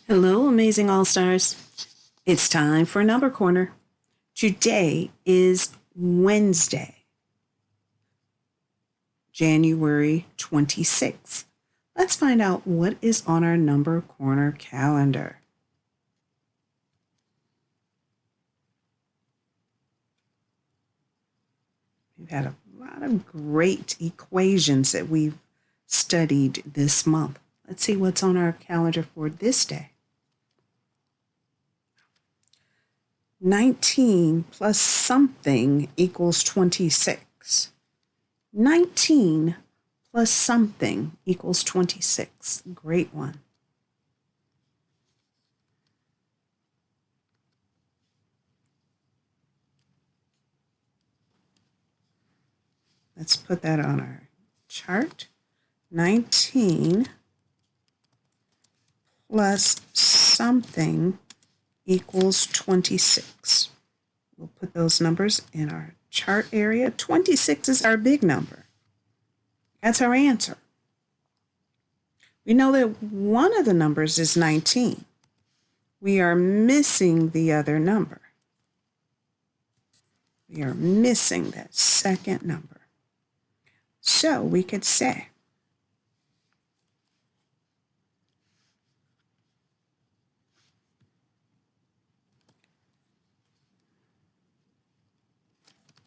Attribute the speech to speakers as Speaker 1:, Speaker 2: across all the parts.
Speaker 1: Hello, amazing all stars. It's time for Number Corner. Today is Wednesday, January 26th. Let's find out what is on our Number Corner calendar. We've had a lot of great equations that we've studied this month. Let's see what's on our calendar for this day. 19 plus something equals 26. 19 plus something equals 26. Great one. Let's put that on our chart. 19 plus something equals 26. We'll put those numbers in our chart area. 26 is our big number. That's our answer. We know that one of the numbers is 19. We are missing the other number. We are missing that second number. So we could say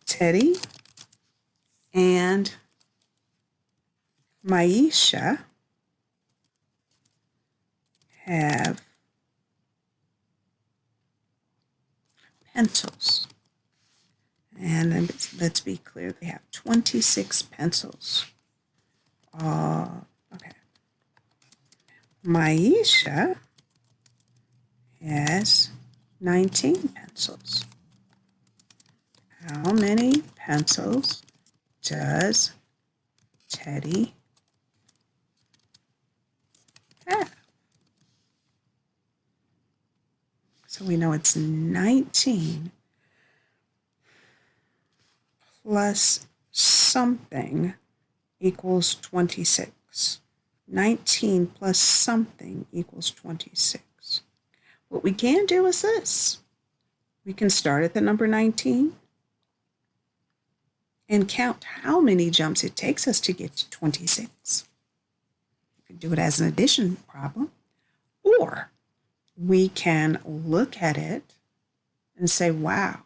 Speaker 1: Teddy and Maisha have pencils. And let's be clear, they have 26 pencils. Okay. Maisha has 19 pencils. How many pencils does Teddy have? So we know it's 19 plus something equals 26. 19 plus something equals 26. What we can do is this. We can start at the number 19 and count how many jumps it takes us to get to 26. You can do it as an addition problem, or we can look at it and say, wow,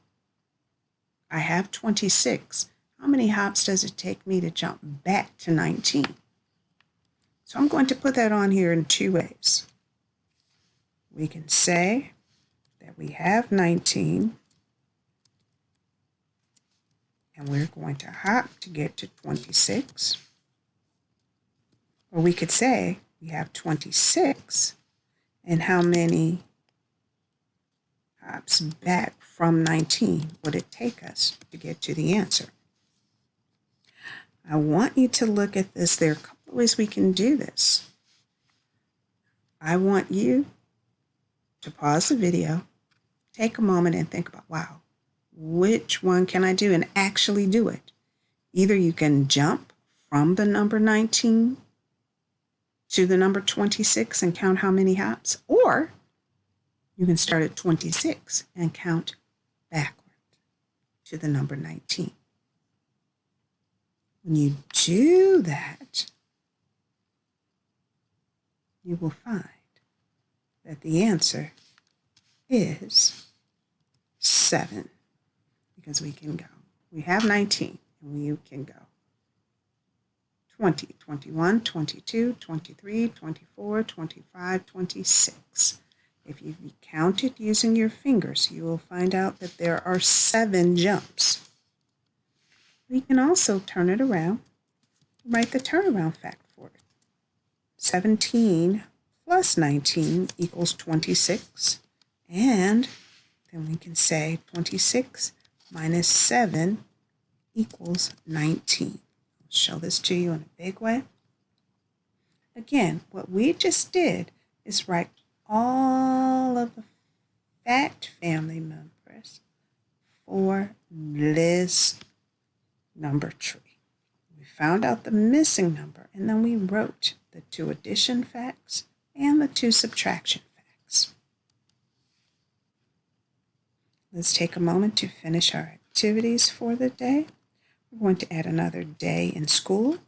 Speaker 1: I have 26. How many hops does it take me to jump back to 19? So I'm going to put that on here in two ways. We can say that we have 19 and we're going to hop to get to 26. Or we could say we have 26 and how many hops back from 19 would it take us to get to the answer? I want you to look at this. There are a couple of ways we can do this. I want you to pause the video, take a moment and think about, wow, which one can I do and actually do it? Either you can jump from the number 19 to the number 26 and count how many hops, or you can start at 26 and count backward to the number 19. When you do that, you will find that the answer is 7, because we can go. We have 19 and we can go 20, 21, 22, 23, 24, 25, 26. If you count it using your fingers, you will find out that there are 7 jumps. We can also turn it around, write the turnaround fact for it. 17 plus 19 equals 26. And then we can say 26 minus 7 equals 19. I'll show this to you in a big way. Again, what we just did is write all of the fact family members for this number tree. We found out the missing number, and then we wrote the 2 addition facts and the 2 subtraction facts. Let's take a moment to finish our activities for the day. We're going to add another day in school.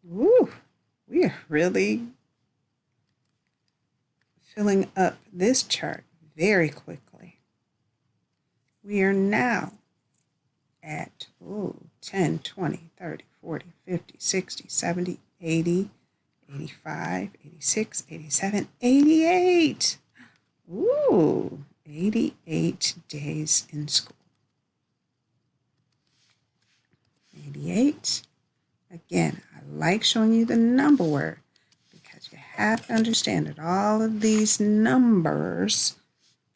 Speaker 1: Woo! We are really filling up this chart very quickly. We are now at 10, 20, 30, 40, 50, 60, 70, 80, 85, 86, 87, 88. Ooh, 88 days in school. 88. Again, I like showing you the number word because you have to understand that all of these numbers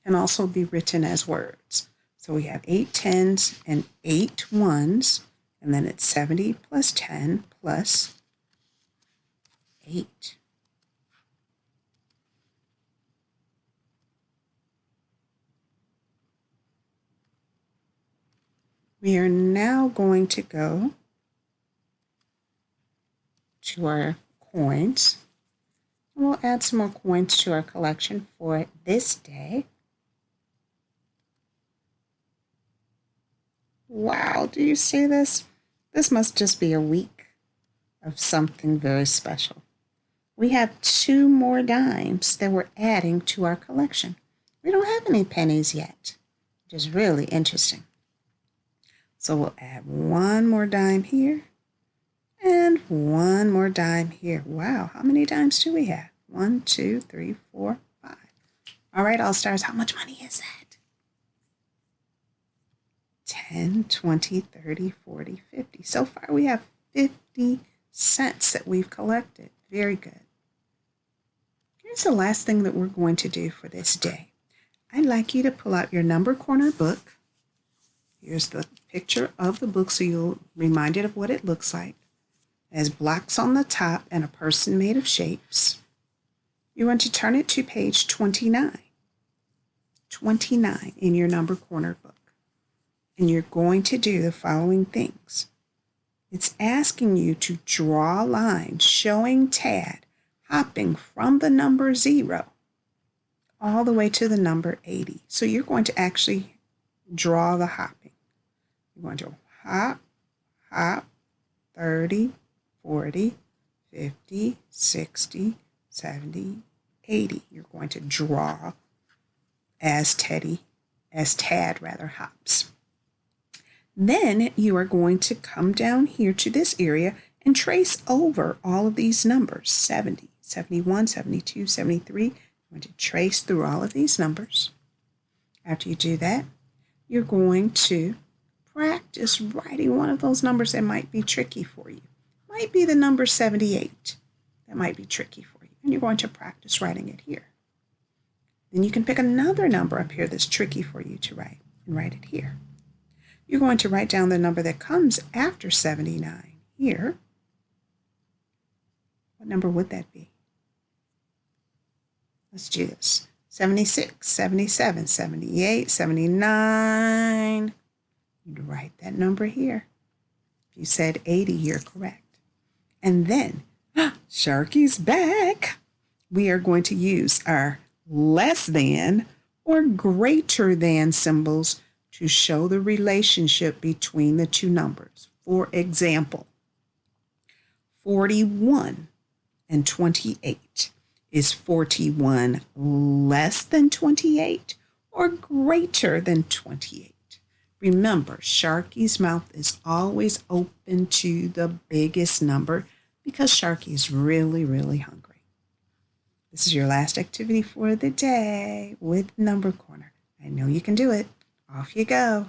Speaker 1: can also be written as words. So we have 8 tens and 8 ones, and then it's 70 plus 10 plus 8. We are now going to go to our coins. We'll add some more coins to our collection for this day. Wow, do you see this? This must just be a week of something very special. We have 2 more dimes that we're adding to our collection. We don't have any pennies yet, which is really interesting. So we'll add 1 more dime here and 1 more dime here. Wow, how many dimes do we have? 1, 2, 3, 4, 5. All right, All Stars, how much money is that? 10, 20, 30, 40, 50. So far we have 50 cents that we've collected. Very good. Here's the last thing that we're going to do for this day. I'd like you to pull out your Number Corner book. Here's the picture of the book so you'll be reminded of what it looks like. It has blocks on the top and a person made of shapes. You want to turn it to page 29. 29 in your Number Corner book. And you're going to do the following things. It's asking you to draw a line showing Tad hopping from the number 0 all the way to the number 80. So you're going to actually draw the hopping. You're going to hop, hop, 30, 40, 50, 60, 70, 80. You're going to draw as Tad hops. Then you are going to come down here to this area and trace over all of these numbers, 70, 71, 72, 73. You're going to trace through all of these numbers. After you do that, you're going to practice writing one of those numbers that might be tricky for you. Might be the number 78. That might be tricky for you. And you're going to practice writing it here. Then you can pick another number up here that's tricky for you to write and write it here. You're going to write down the number that comes after 79 here. What number would that be? Let's do this. 76, 77, 78, 79. You'd write that number here. If you said 80, you're correct. And then, Sharky's back. We are going to use our less than or greater than symbols to show the relationship between the two numbers. For example, 41 and 28. Is 41 less than 28 or greater than 28? Remember, Sharky's mouth is always open to the biggest number because Sharky is really, really hungry. This is your last activity for the day with Number Corner. I know you can do it. Off you go.